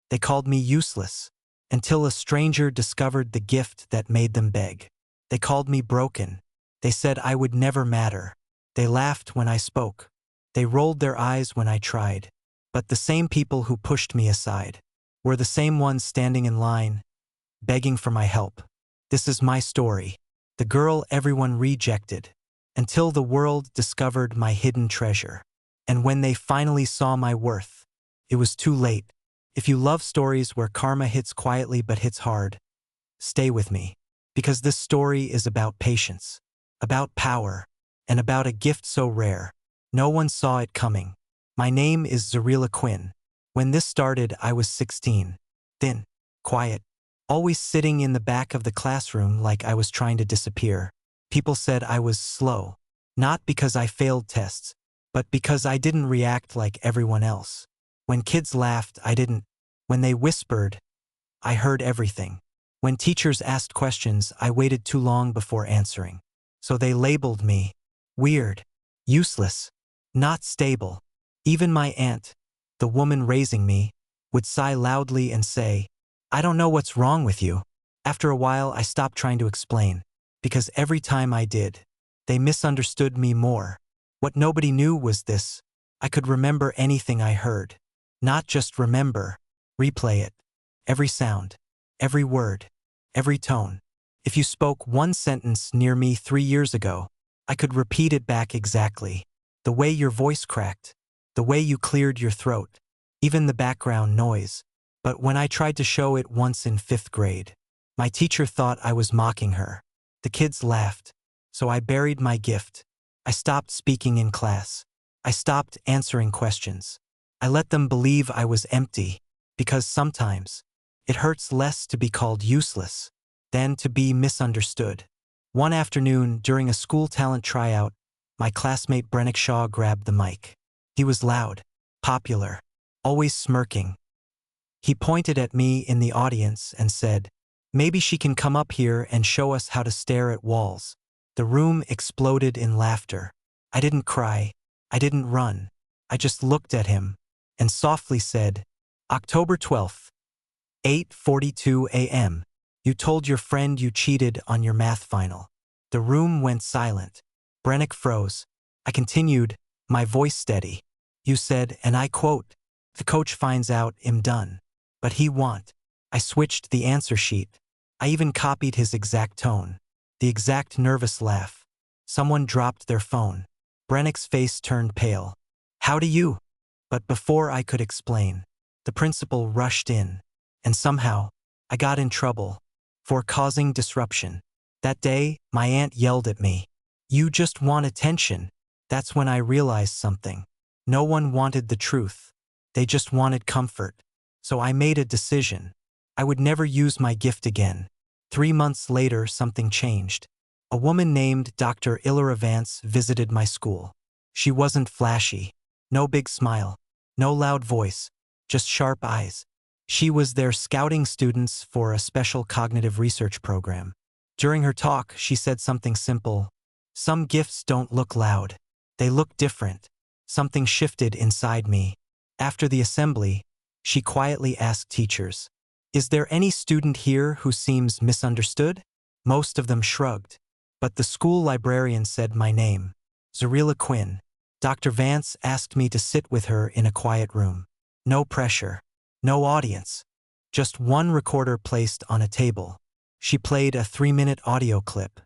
They called me useless, until a stranger discovered the gift that made them beg. They called me broken. They said I would never matter. They laughed when I spoke. They rolled their eyes when I tried. But the same people who pushed me aside were the same ones standing in line, begging for my help. This is my story. The girl everyone rejected, until the world discovered my hidden treasure. And when they finally saw my worth, it was too late. If you love stories where karma hits quietly but hits hard, stay with me. Because this story is about patience, about power, and about a gift so rare, no one saw it coming. My name is Zarila Quinn. When this started, I was 16. Thin, quiet, always sitting in the back of the classroom like I was trying to disappear. People said I was slow, not because I failed tests, but because I didn't react like everyone else. When kids laughed, I didn't. When they whispered, I heard everything. When teachers asked questions, I waited too long before answering. So they labeled me weird, useless, not stable. Even my aunt, the woman raising me, would sigh loudly and say, I don't know what's wrong with you. After a while, I stopped trying to explain, because every time I did, they misunderstood me more. What nobody knew was this: I could remember anything I heard. Not just remember, replay it. Every sound, every word, every tone. If you spoke one sentence near me 3 years ago, I could repeat it back exactly. The way your voice cracked, the way you cleared your throat, even the background noise. But when I tried to show it once in 5th grade, my teacher thought I was mocking her. The kids laughed, so I buried my gift. I stopped speaking in class. I stopped answering questions. I let them believe I was empty, because sometimes it hurts less to be called useless than to be misunderstood. One afternoon, during a school talent tryout, my classmate Brennick Shaw grabbed the mic. He was loud, popular, always smirking. He pointed at me in the audience and said, maybe she can come up here and show us how to stare at walls. The room exploded in laughter. I didn't cry. I didn't run. I just looked at him and softly said, October 12th, 8:42 a.m. You told your friend you cheated on your math final. The room went silent. Brennick froze. I continued, my voice steady. You said, and I quote, the coach finds out I'm done. But he won't. I switched the answer sheet. I even copied his exact tone. The exact nervous laugh. Someone dropped their phone. Brennick's face turned pale. How do you? But before I could explain, the principal rushed in. And somehow, I got in trouble for causing disruption. That day, my aunt yelled at me. You just want attention. That's when I realized something. No one wanted the truth. They just wanted comfort. So I made a decision. I would never use my gift again. 3 months later, something changed. A woman named Dr. Ilora Vance visited my school. She wasn't flashy. No big smile. No loud voice. Just sharp eyes. She was there scouting students for a special cognitive research program. During her talk, she said something simple. Some gifts don't look loud. They look different. Something shifted inside me. After the assembly, she quietly asked teachers, is there any student here who seems misunderstood? Most of them shrugged. But the school librarian said my name, Zarila Quinn. Dr. Vance asked me to sit with her in a quiet room. No pressure. No audience. Just one recorder placed on a table. She played a 3-minute audio clip.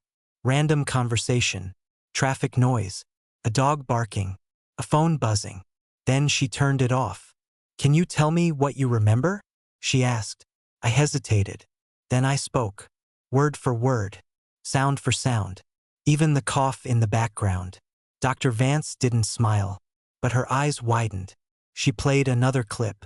Random conversation. Traffic noise. A dog barking. A phone buzzing. Then she turned it off. Can you tell me what you remember? She asked. I hesitated. Then I spoke. Word for word. Sound for sound. Even the cough in the background. Dr. Vance didn't smile, but her eyes widened. She played another clip.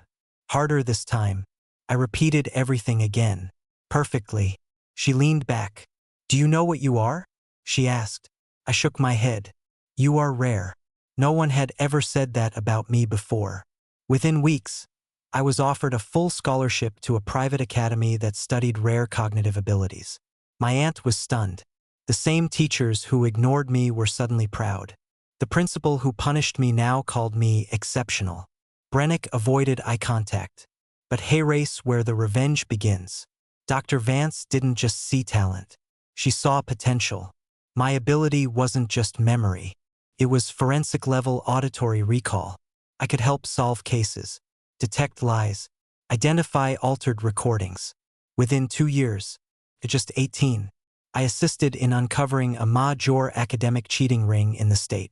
Harder this time. I repeated everything again. Perfectly. She leaned back. Do you know what you are? She asked. I shook my head. You are rare. No one had ever said that about me before. Within weeks, I was offered a full scholarship to a private academy that studied rare cognitive abilities. My aunt was stunned. The same teachers who ignored me were suddenly proud. The principal who punished me now called me exceptional. Brennick avoided eye contact. But hey, race where the revenge begins. Dr. Vance didn't just see talent. She saw potential. My ability wasn't just memory. It was forensic-level auditory recall. I could help solve cases, detect lies, identify altered recordings. Within 2 years, at just 18, I assisted in uncovering a major academic cheating ring in the state.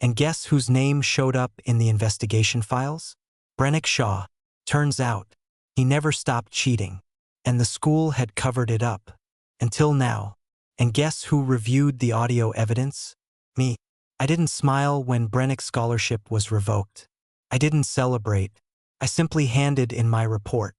And guess whose name showed up in the investigation files? Brennick Shaw. Turns out, he never stopped cheating, and the school had covered it up. Until now. And guess who reviewed the audio evidence? Me. I didn't smile when Brennick's scholarship was revoked. I didn't celebrate. I simply handed in my report.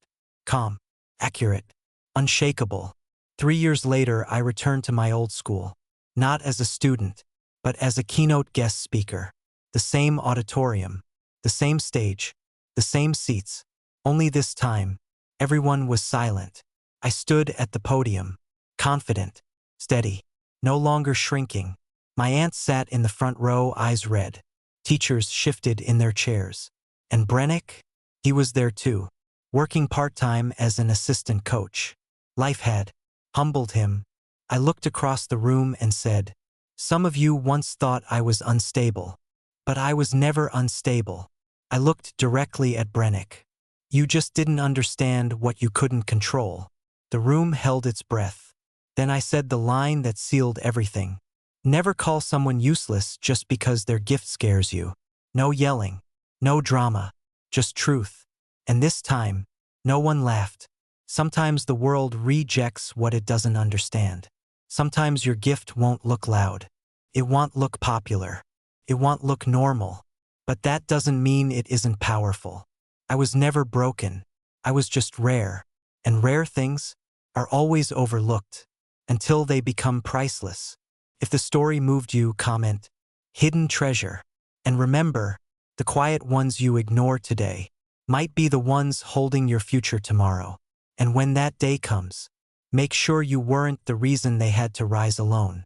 Calm, accurate, unshakable. 3 years later, I returned to my old school. Not as a student, but as a keynote guest speaker. The same auditorium, the same stage, the same seats. Only this time, everyone was silent. I stood at the podium, confident, steady, no longer shrinking. My aunt sat in the front row, eyes red. Teachers shifted in their chairs. And Brennick? He was there too, working part-time as an assistant coach. Life had humbled him. I looked across the room and said, "Some of you once thought I was unstable. But I was never unstable." I looked directly at Brennick. "You just didn't understand what you couldn't control." The room held its breath. Then I said the line that sealed everything. Never call someone useless just because their gift scares you. No yelling, no drama, just truth. And this time, no one laughed. Sometimes the world rejects what it doesn't understand. Sometimes your gift won't look loud. It won't look popular. It won't look normal. But that doesn't mean it isn't powerful. I was never broken. I was just rare. And rare things are always overlooked until they become priceless. If the story moved you, comment hidden treasure. And remember, the quiet ones you ignore today might be the ones holding your future tomorrow. And when that day comes, make sure you weren't the reason they had to rise alone.